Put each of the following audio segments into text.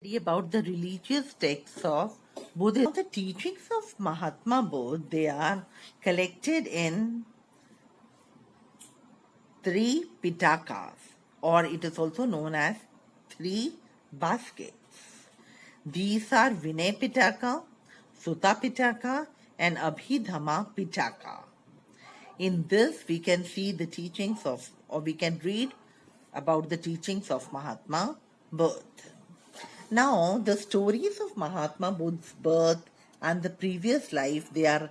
About the religious texts of Buddhism. The teachings of Mahatma Buddha, they are collected in three pitakas, or it is also known as three baskets. These are Vinay Pitaka, Sutta Pitaka, and Abhidhamma Pitaka. In this, we can see the teachings of, or we can read about the teachings of Mahatma Buddha. Now, the stories of Mahatma Buddha's birth and the previous life, they are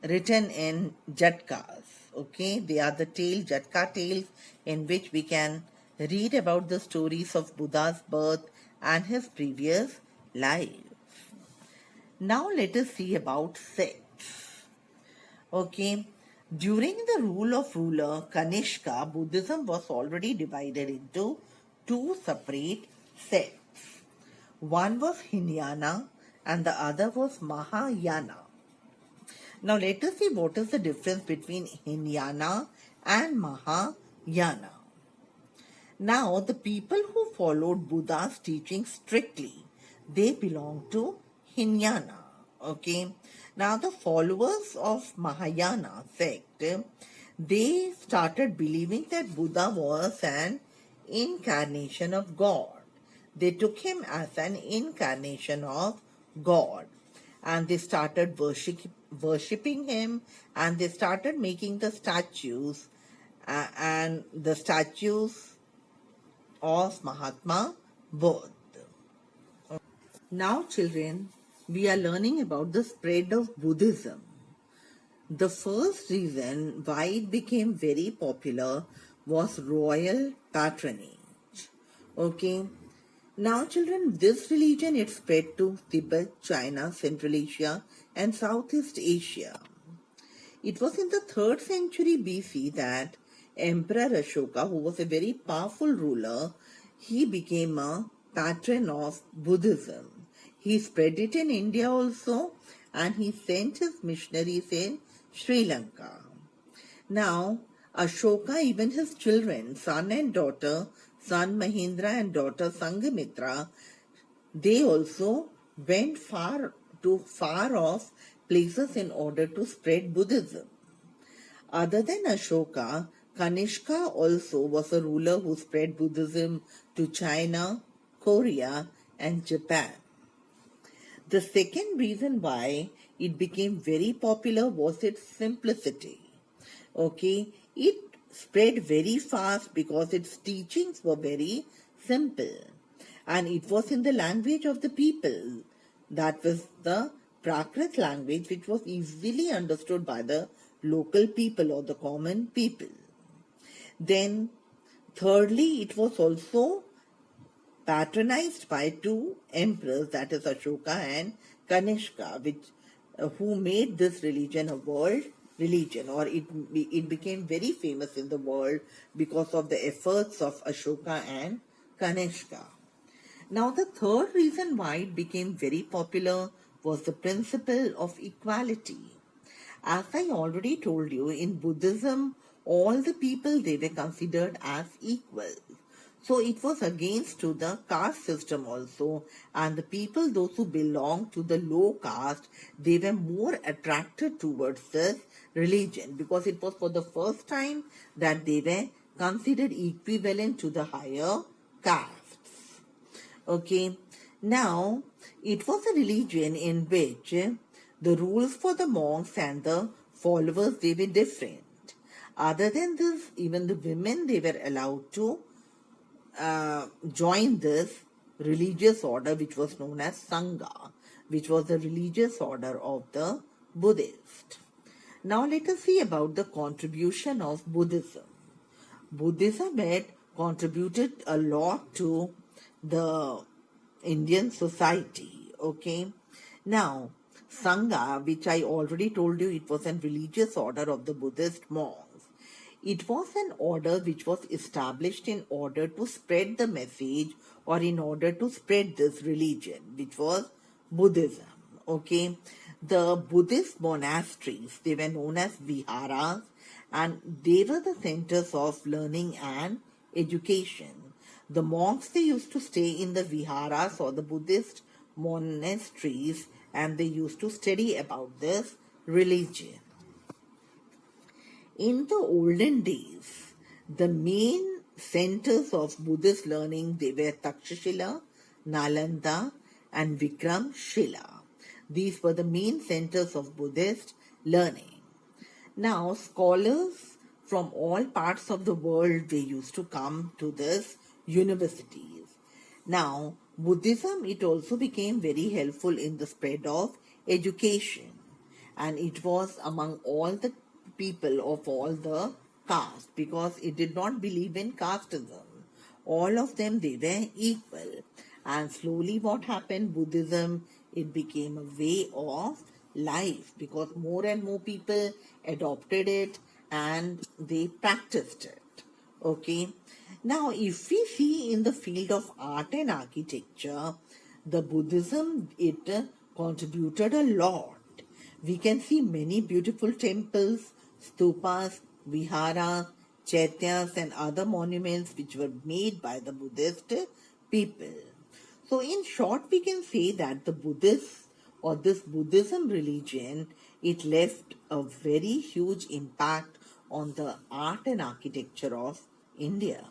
written in Jatkas. Okay, they are the Jatka tales in which we can read about the stories of Buddha's birth and his previous life. Now, let us see about sects. Okay, during the rule of ruler Kanishka, Buddhism was already divided into two separate sects. One was Hinayana and the other was Mahayana. Now let us see what is the difference between Hinayana and Mahayana. Now the people who followed Buddha's teaching strictly, they belong to Hinayana. Okay. Now the followers of Mahayana sect, they started believing that Buddha was an incarnation of God. They took him as an incarnation of God, and they started worshipping him, and they started making the statues and the statues of Mahatma Buddha. Now children, we are learning about the spread of Buddhism. The first reason why it became very popular was royal patronage. Okay. Now children, this religion, it spread to Tibet, China, Central Asia and Southeast Asia. It was in the 3rd century BC that Emperor Ashoka, who was a very powerful ruler, he became a patron of Buddhism. He spread it in India also, and he sent his missionaries in Sri Lanka. Now, Ashoka, even his children, son and daughter, son Mahendra and daughter Sanghamitra, they also went far off places in order to spread Buddhism. Other than Ashoka, Kanishka also was a ruler who spread Buddhism to China, Korea and Japan. The second reason why it became very popular was its simplicity. Okay, it spread very fast because its teachings were very simple, and it was in the language of the people. That was the Prakrit language, which was easily understood by the local people or the common people. Then thirdly, it was also patronized by two emperors, that is Ashoka and Kanishka, who made this religion a world religion, or it became very famous in the world because of the efforts of Ashoka and Kanishka. Now the third reason why it became very popular was the principle of equality. As I already told you, in Buddhism, all the people, they were considered as equal. So it was against to the caste system also, and the people, those who belonged to the low caste, they were more attracted towards this religion because it was for the first time that they were considered equivalent to the higher castes. Okay, now it was a religion in which the rules for the monks and the followers, they were different. Other than this, even the women, they were allowed to join this religious order, which was known as Sangha, which was the religious order of the Buddhist. Now let us see about the contribution of Buddhism. Buddhism had contributed a lot to the Indian society. Okay. Now, Sangha, which I already told you, it was a religious order of the Buddhist monks. It was an order which was established in order to spread the message, or in order to spread this religion, which was Buddhism. Okay. The Buddhist monasteries, they were known as viharas, and they were the centers of learning and education. The monks, they used to stay in the viharas or the Buddhist monasteries, and they used to study about this religion. In the olden days, the main centers of Buddhist learning, they were Takshashila, Nalanda, and Vikramshila. These were the main centers of Buddhist learning. Now, scholars from all parts of the world, they used to come to this universities. Now, Buddhism, it also became very helpful in the spread of education, and it was among all the people of all the caste, because it did not believe in casteism. All of them, they were equal. And slowly what happened, Buddhism, it became a way of life, because more and more people adopted it and they practiced it. Okay. Now, if we see in the field of art and architecture, the Buddhism, it contributed a lot. We can see many beautiful temples, stupas, viharas, chaityas, and other monuments which were made by the Buddhist people. So, in short, we can say that the Buddhists, or this Buddhism religion, it left a very huge impact on the art and architecture of India.